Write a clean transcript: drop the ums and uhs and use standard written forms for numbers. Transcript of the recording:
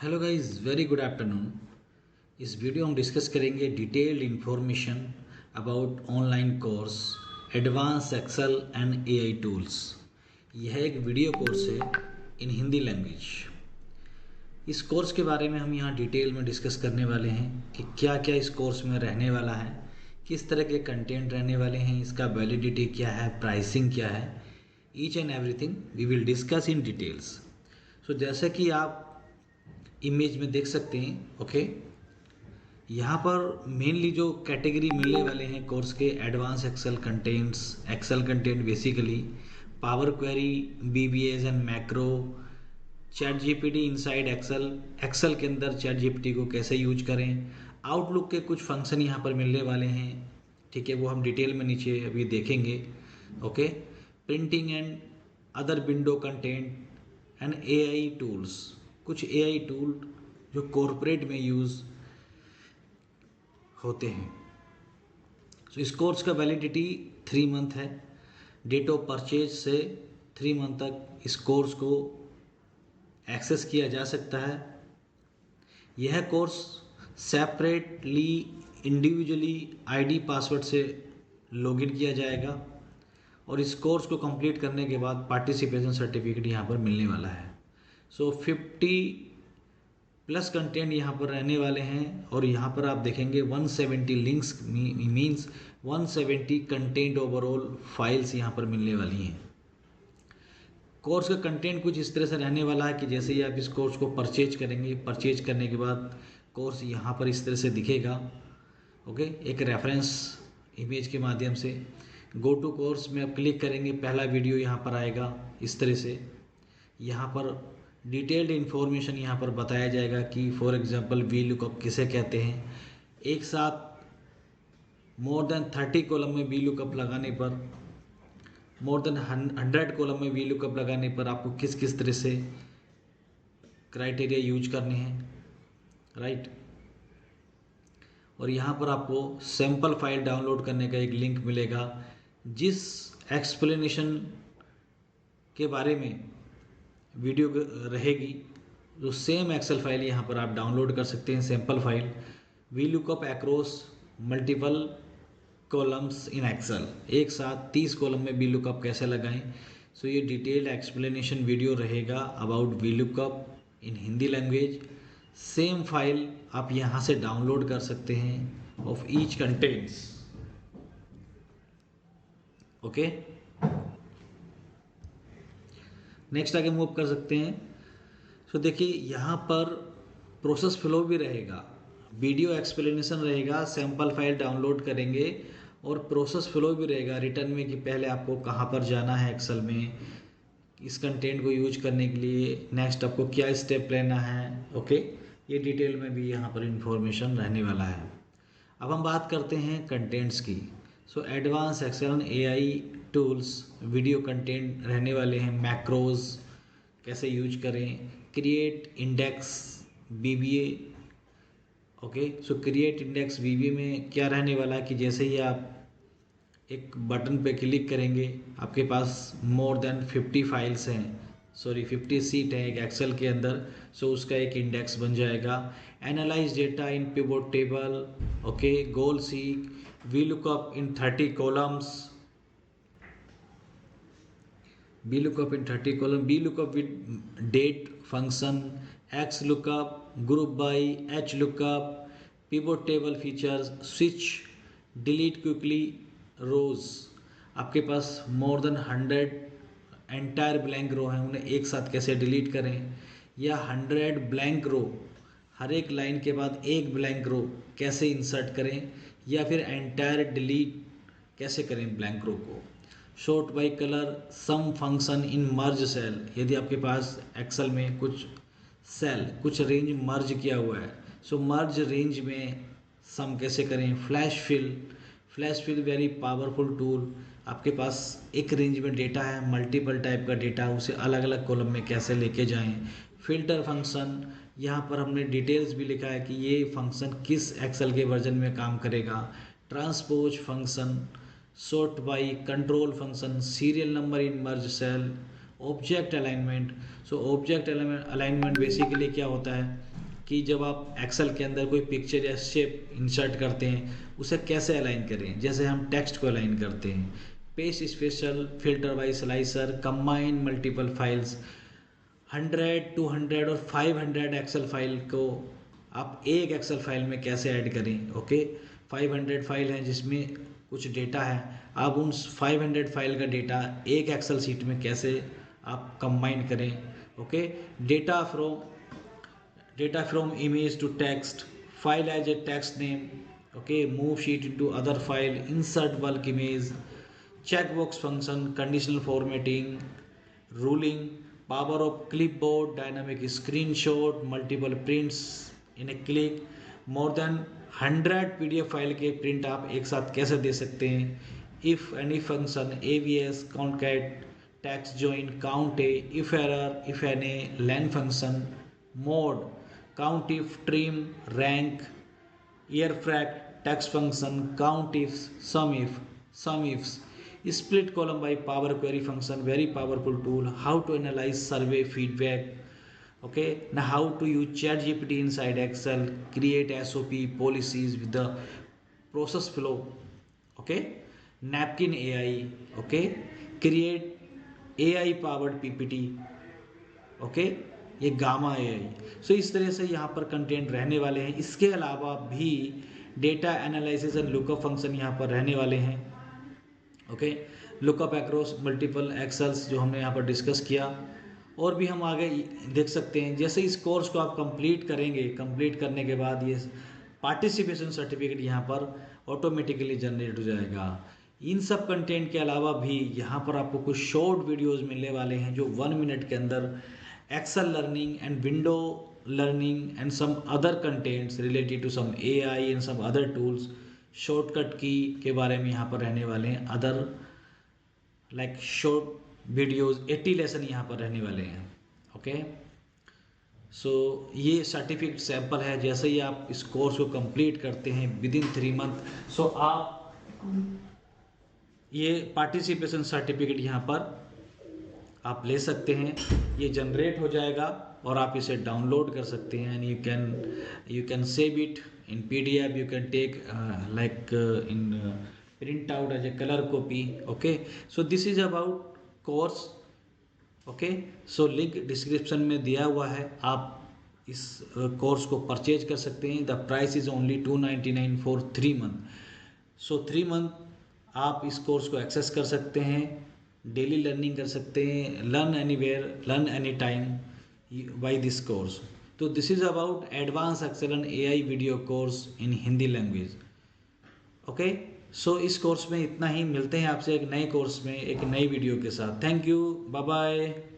Hello guys, very good afternoon. इस video हम discuss करेंगे detailed information about online course advance Excel and AI tools. यह एक video course है in Hindi language. इस कोर्स के बारे में हम यहाँ डिटेल में डिस्कस करने वाले हैं कि क्या क्या इस कोर्स में रहने वाला है, किस तरह के कंटेंट रहने वाले हैं, इसका वैलिडिटी क्या है, प्राइसिंग क्या है, each and everything we will discuss in details. So जैसा कि आप इमेज में देख सकते हैं, ओके। यहाँ पर मेनली जो कैटेगरी मिलने वाले हैं कोर्स के, advance Excel contents, Excel content basically, power query, BBS and macro, chat GPT inside Excel, Excel के अंदर चैट जीपीटी को कैसे यूज करें, आउटलुक के कुछ फंक्शन यहाँ पर मिलने वाले हैं, ठीक है। वो हम डिटेल में नीचे अभी देखेंगे, okay. Printing and other window content and AI tools, कुछ एआई टूल जो कॉरपोरेट में यूज़ होते हैं। सो इस कोर्स का वैलिडिटी 3 मंथ है। डेट ऑफ परचेज से 3 मंथ तक इस कोर्स को एक्सेस किया जा सकता है। यह course separately individually ID password से लॉगिन किया जाएगा और इस कोर्स को कंप्लीट करने के बाद पार्टिसिपेशन सर्टिफिकेट यहाँ पर मिलने वाला है। सो 50 प्लस कंटेंट यहाँ पर रहने वाले हैं और यहाँ पर आप देखेंगे 170 links means 170 content overall files यहाँ पर मिलने वाली हैं। कोर्स का कंटेंट कुछ इस तरह से रहने वाला है कि जैसे ही आप इस कोर्स को परचेज करेंगे, परचेज करने के बाद कोर्स यहाँ पर इस तरह से दिखेगा, ओके। एक रेफरेंस इमेज के माध्यम से गो टू कोर्स में आप क्लिक करेंगे, पहला वीडियो यहाँ पर आएगा इस तरह से। यहाँ पर डिटेल्ड इन्फॉर्मेशन यहाँ पर बताया जाएगा कि फॉर एग्जांपल वी लुकअप किसे कहते हैं। एक साथ मोर देन 30 कॉलम में वी लुकअप लगाने पर, मोर देन 100 कॉलम में वी लुकअप लगाने पर आपको किस किस तरह से क्राइटेरिया यूज करने हैं, राइट। और यहाँ पर आपको सैम्पल फाइल डाउनलोड करने का एक लिंक मिलेगा, जिस एक्सप्लेनेशन के बारे में वीडियो रहेगी जो सेम एक्सेल फाइल यहाँ पर आप डाउनलोड कर सकते हैं। Sample file V lookup across multiple columns in Excel, एक साथ 30 कॉलम में वी लुकअप कैसे लगाएं। सो ये डिटेल्ड एक्सप्लेनेशन वीडियो रहेगा about we lookup in Hindi language. Same file आप यहाँ से डाउनलोड कर सकते हैं of each contents, okay. Next आगे मूव कर सकते हैं। सो देखिए यहाँ पर प्रोसेस फ्लो भी रहेगा, वीडियो एक्सप्लेनेशन रहेगा, सैम्पल फाइल डाउनलोड करेंगे और प्रोसेस फ्लो भी रहेगा रिटर्न में कि पहले आपको कहाँ पर जाना है एक्सेल में इस कंटेंट को यूज करने के लिए, नेक्स्ट आपको क्या स्टेप लेना है, ओके। ये डिटेल में भी यहाँ पर इंफॉर्मेशन रहने वाला है। अब हम बात करते हैं कंटेंट्स की। So advance Excel and AI tools video content रहने वाले हैं। मैक्रोज कैसे यूज करें, create index BBA, okay. So create index BBA में क्या रहने वाला है कि जैसे ही आप एक बटन पे क्लिक करेंगे आपके पास मोर देन 50 फाइल्स हैं, सॉरी 50 सीट है एक एक्सेल के अंदर। सो उसका एक इंडेक्स बन जाएगा। Analyse data in pivot table, okay. Goal seek, V lookup in 30 columns, B lookup in 30 column, B lookup with date function, X lookup, group by, H lookup, pivot table features, switch, delete quickly rows. आपके पास more than 100 entire blank row हैं, उन्हें एक साथ कैसे delete करें, या 100 blank रो, हर एक लाइन के बाद एक ब्लैंक रो कैसे इंसर्ट करें, या फिर एंटायर डिलीट कैसे करें ब्लैंक रो को। Sort by colour, sum function in merge cell, यदि आपके पास एक्सेल में कुछ सेल, कुछ रेंज मर्ज किया हुआ है, सो मर्ज रेंज में सम कैसे करें। Flash fill, flash fill very powerful tool, आपके पास एक रेंज में डेटा है, मल्टीपल टाइप का डेटा, उसे अलग अलग कॉलम में कैसे लेके जाएं। फिल्टर फंक्शन, यहाँ पर हमने डिटेल्स भी लिखा है कि ये फंक्शन किस एक्सेल के वर्जन में काम करेगा। Transpose function, sort by, control function, serial number in merge cell, object alignment. So object alignment basically क्या होता है कि जब आप एक्सेल के अंदर कोई पिक्चर या शेप इंसर्ट करते हैं उसे कैसे अलाइन करें। जैसे हम टेक्स्ट को अलाइन करते हैं, paste special filter by slicer, combine multiple files, 100, 200 और 500 एक्सेल फाइल को आप एक एक्सेल फाइल में कैसे ऐड करें। ओके, 500 फाइल हैं जिसमें कुछ डेटा है, आप उन 500 फाइल का डेटा एक एक्सेल शीट में कैसे आप कंबाइन करें। Okay, data from image to text, file as a text name. Okay, move sheet into other file, insert bulk image, checkbox function, conditional formatting, ruling, power of clipboard, dynamic screenshot, multiple prints in a click, more than 100 PDF file के print आप एक साथ कैसे दे सकते हैं। if any function, avs, concat, text join, count a, if error, if any, len function, mode, count if, trim, rank, airfrag, text function, count ifs, sum ifs, split column by power query function, very powerful tool, how to analyze survey feedback. Okay, now how to use ChatGPT inside Excel, create SOP policies with the process flow. Okay, napkin AI. Okay, create AI powered PPT. Okay, ये gamma AI। सो इस तरह से यहाँ पर content रहने वाले हैं। इसके अलावा भी data analysis and lookup function यहाँ पर रहने वाले हैं। ओके, लुकअप अक्रॉस मल्टीपल एक्सेल्स जो हमने यहाँ पर डिस्कस किया, और भी हम आगे देख सकते हैं। जैसे इस कोर्स को आप कंप्लीट करेंगे, कंप्लीट करने के बाद ये पार्टिसिपेशन सर्टिफिकेट यहाँ पर ऑटोमेटिकली जनरेट हो जाएगा। इन सब कंटेंट के अलावा भी यहाँ पर आपको कुछ शॉर्ट वीडियोस मिलने वाले हैं जो 1 मिनट के अंदर Excel learning and window learning and some other contents related to some AI and some other tools, shortcut key के बारे में यहाँ पर रहने वाले हैं। Other like short videos 80 lesson यहाँ पर रहने वाले हैं। ओके, सो ये सर्टिफिकेट सैंपल है। जैसे ही आप इस कोर्स को कंप्लीट करते हैं विदिन 3 मंथ, सो आप ये पार्टिसिपेशन सर्टिफिकेट यहाँ पर आप ले सकते हैं। ये जनरेट हो जाएगा और आप इसे डाउनलोड कर सकते हैं and you can save it in PDF, you can take like in print out as a colour copy. Okay, so this is about course. Okay, so link description में दिया हुआ है, आप इस कोर्स को परचेज कर सकते हैं। The price is only 299 for 3 month. So 3 month आप इस कोर्स को एक्सेस कर सकते हैं, डेली लर्निंग कर सकते हैं, learn anywhere, learn any time by this course. तो this is about advance Excel and AI video course in Hindi language. Okay, so इस कोर्स में इतना ही। मिलते हैं आपसे एक नए कोर्स में एक नई वीडियो के साथ। Thank you, bye bye.